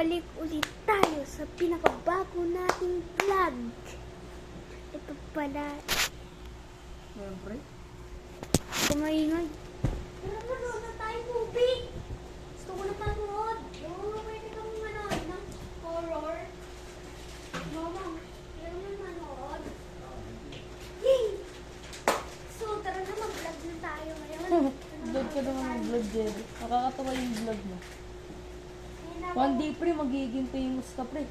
balik ulit tayo sa pinakabago nating vlog. Ito pala. Siyempre. Kumaingay. Tara, manood na tayo movie. Gusto ko na panood. Oo, pwede kang manood ng horror. Mama, pwede mo manood. Yay! So, tara na, mag-vlog na tayo ngayon. Vlog ka naman mag-vlog, Jerry. Nakakatawa yung vlog mo. One day, pre, magiging famous ka, pre.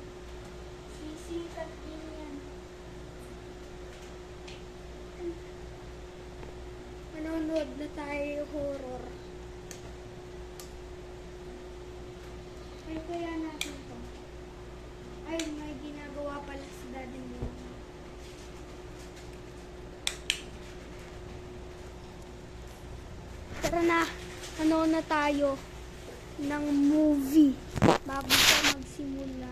Sisikat din yan. Manonood na tayo horror. Ay, kaya natin to. Ay, may ginagawa pala si daddy mo. Tara na, manood na tayo ng movie bago pa magsimula.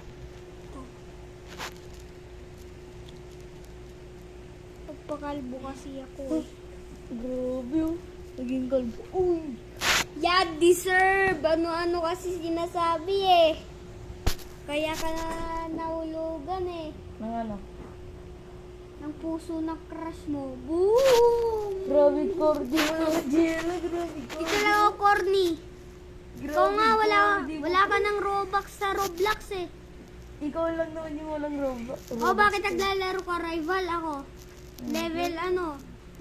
Pagpakalbo kasi ako eh. Grabe, oh. Naging kalbo. Uy! Yeah, deserve! Ano-ano kasi sinasabi eh. Kaya ka na nahulugan eh. Nang ano? Ng puso ng crush mo. Boom! Grabe, cordy mo, Jerry. Grabe, cordy. Ito lang ako, corny. Ikaw nga, cordy mo. wala ka ng Robux sa Roblox eh. Ikaw lang naman yung walang Roblox. O bakit naglalaro ka? Rival ako.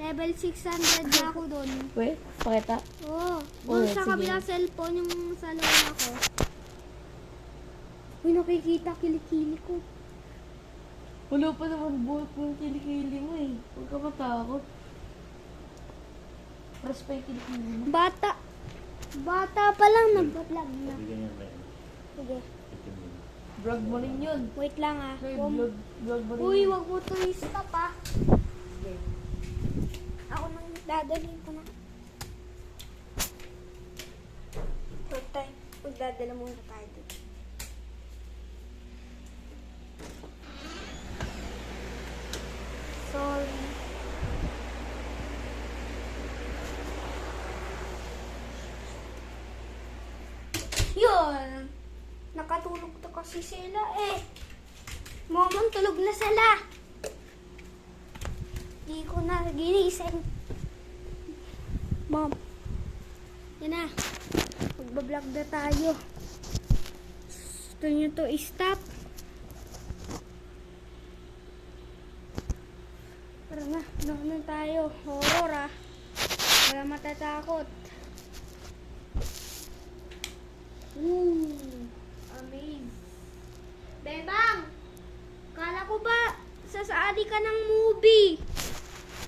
Level 600 na ako doon. Wait, pakita. Oo. Doon Okay, sa sige. kabilang cellphone yung sa loob ako. Uy, nakikita kilikili ko. Wala pa naman buhok yung kilikili mo eh. Huwag ka matakot. Press pa yung kilikili mo. Bata pa lang nagbablog na. Sige. Vlog mo rin yun. Wait lang ah. Hey, vlog mo rin Uy, yun. wag mo to i-stop ah. Ako nang dadalhin ko na. Third time, magdadala muna tayo dito. Sorry. Yun! Nakatulog to kasi sila eh. Momon, tulog na sila. Di ko na ginising. Mom. Yan na. Magbablog na tayo. Gusto nyo to i-stop? Tara na. Ano tayo? Horror ah. Wala matatakot. Amazing. Bebang! Kala ko ba sasaali ka ng movie?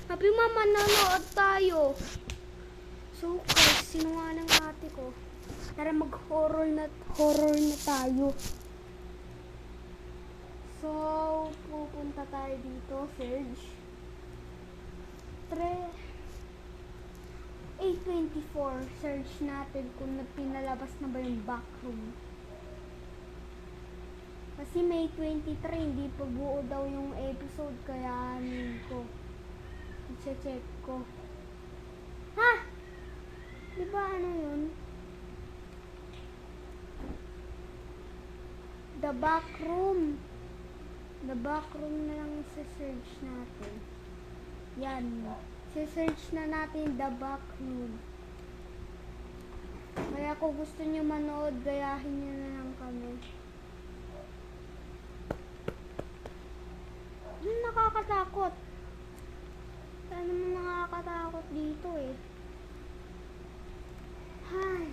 Sabi mama, nanonood tayo. So, guys, sinungaling ate ko. Tara mag-horror na tayo. So, pupunta tayo dito, search. 824, search natin kung pinalabas na ba yung backroom. Kasi May 23, hindi pa buo daw yung episode, kaya ko. I-check ko. Ha? Diba ano yun? The backroom. The backroom na lang isa-search natin. Yan. Search na natin the backroom. Kaya kung gusto nyo manood, gayahin nyo na lang kami. Nakakatakot. Saan naman nakakatakot dito eh. Ay.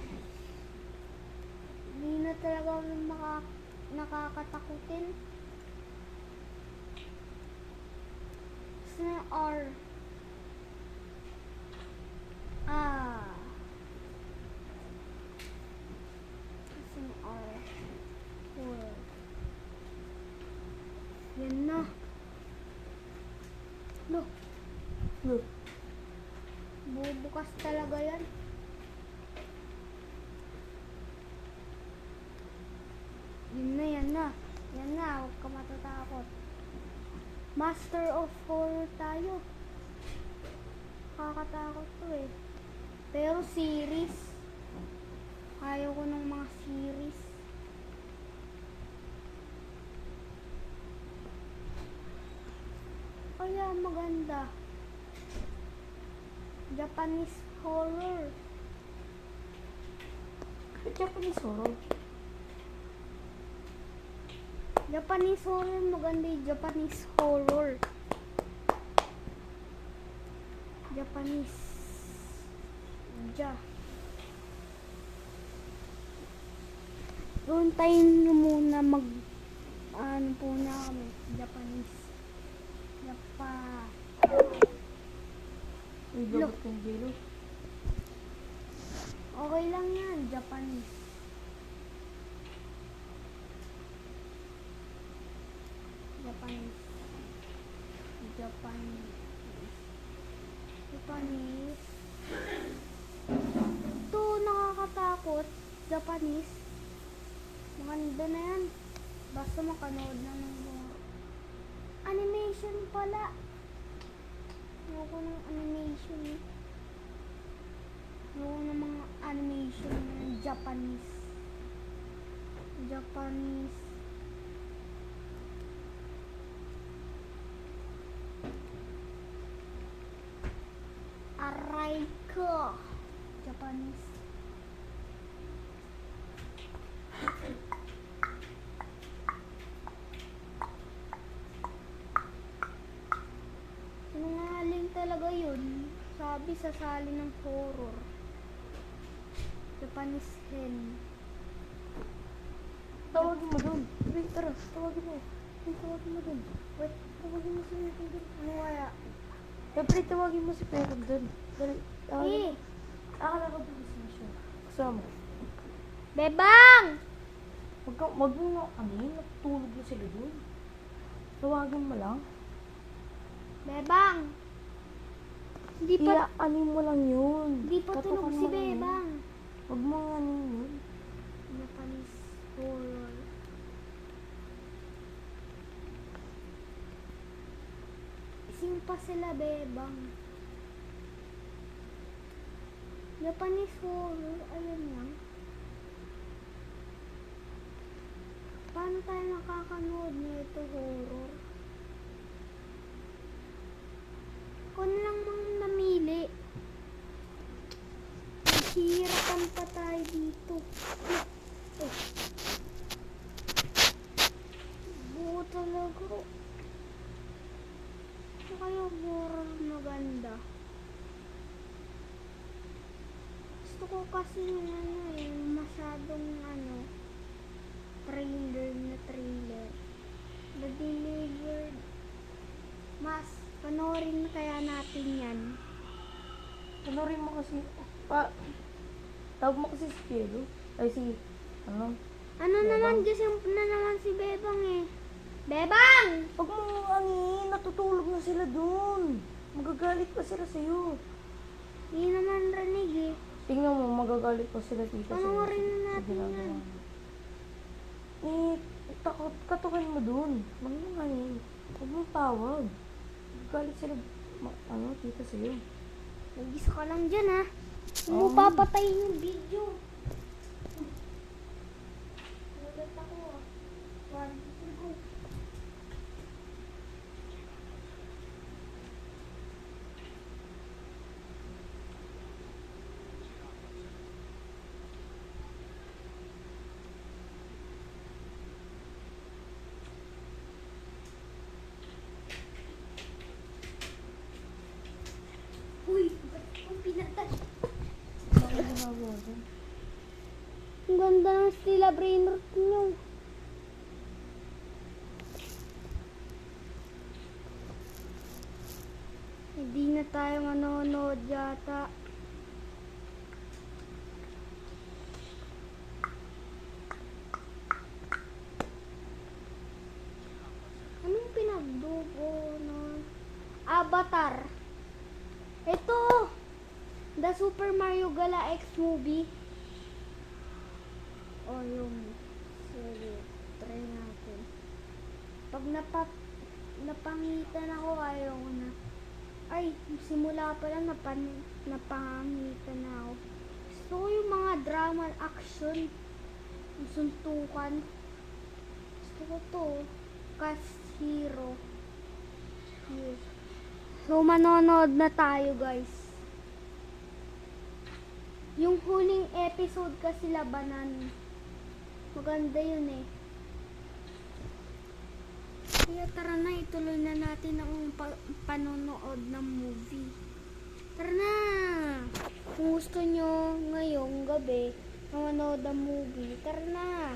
Hindi na talaga nakakatakutin. Saan R? Saan R? 4. Yan na. Look. Look. Bubukas talaga yan. Yan na. Yan na, huwag ka matatakot. Master of Horror tayo. Kakatakot to eh. Pero series. Ayaw ko ng mga series. kaya maganda? Japanese horror. Japanese horror. Japanese horror, maganda yung Japanese horror. Japanese. Doon tayo na muna ano po na kami. Japanese. May Look. dapat ng gelo. Okay lang yan, Japanese. Japanese. Ito, nakakatakot. Japanese. Maganda na yan. Basta makanood na ng mga animation pala. Ayoko ng animation eh. Ayoko ng mga animation ng Japanese. Aray ko. Japanese. Sinungaling talaga yun. Sabi sasali ng horror. Japanese hen. Tawagin mo dun. Wait, tara. Tawagin mo. Wait, tawagin mo dun. Wait, tawagin mo si Perong dun. Ano kaya? Siyempre, tawagin mo si Perong dun. Dali, tawagin mo. Eh, Akala ko bilis na siya. Kasama. Bebang! Wag mo na natutulog na sila dun. Tawagin mo lang. Bebang! Hindi pa, Iaanin mo lang yun. di pa Katukan tulog mo si lang yun. Bebang. Wag mo nga yun. Japanese horror. Sing pa sila, Bebang. Japanese horror, ayun lang. Paano tayo makakanood nito horror? Kung lang mang namili. Hirapan pa tayo dito. Oh. Buo talaga. Ano kaya horror maganda? Gusto ko kasi yung masyadong trailer. The Delivered. Mas, panoorin na kaya natin yan. Panorin mo kasi, tawag mo kasi si Piero. Ay, Ano Bebang. naman, gusto na naman si Bebang eh. Bebang! Huwag mo natutulog na sila dun. Magagalit pa sila sa'yo. Hindi naman rinig eh. Tingnan mo, magagalit pa sila tita sa'yo. Panoorin na natin ginagawa yan. mo. Katukan mo dun. Huwag mo tawag. Magagalit sila, tita sa'yo. Nag-isa ka lang dyan ha. Huwag mo Oo. papatayin yung video. Nagat ako ah. 1, 2, go. Uy, ba't kong pinatay? Bakit ginagawa dun? Ang ganda ng Stila Brainrot nyo. Hindi na tayo manonood yata. Anong pinagdugo nun? Avatar. Ito! The Super Mario Gala X movie. O yung sige, try natin. Pag napangitan ako, ayaw ko na. Ay, simula pa lang napangitan na ako. Gusto ko yung mga drama action. Yung suntukan. Gusto ko to. Cast Hero. Yes. So, manonood na tayo, guys. Yung huling episode kasi labanan. Maganda yun eh. Kaya tara na, ituloy na natin ang panonood ng movie. Tara na! Kung gusto nyo ngayong gabi manonood ng movie, tara na!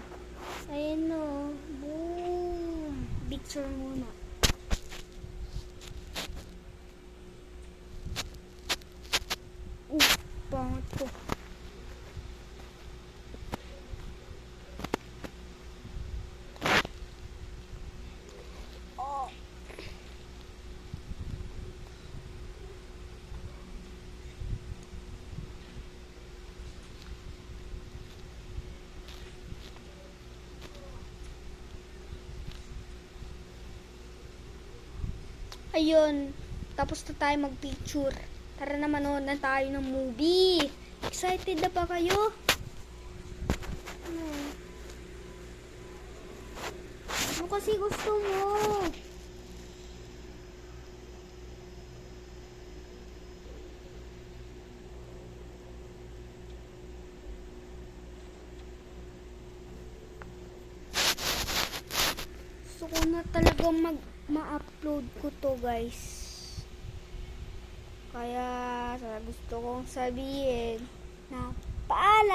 Ayan o. Boom! Picture muna. Pangat ko. Ayun, tapos na tayo mag-picture. Tara na, manood na tayo ng movie. Excited na ba kayo? Ano kasi gusto mo? Gusto ko na talaga ma-upload ko to, guys. Kaya gusto kong sabihin na paalam!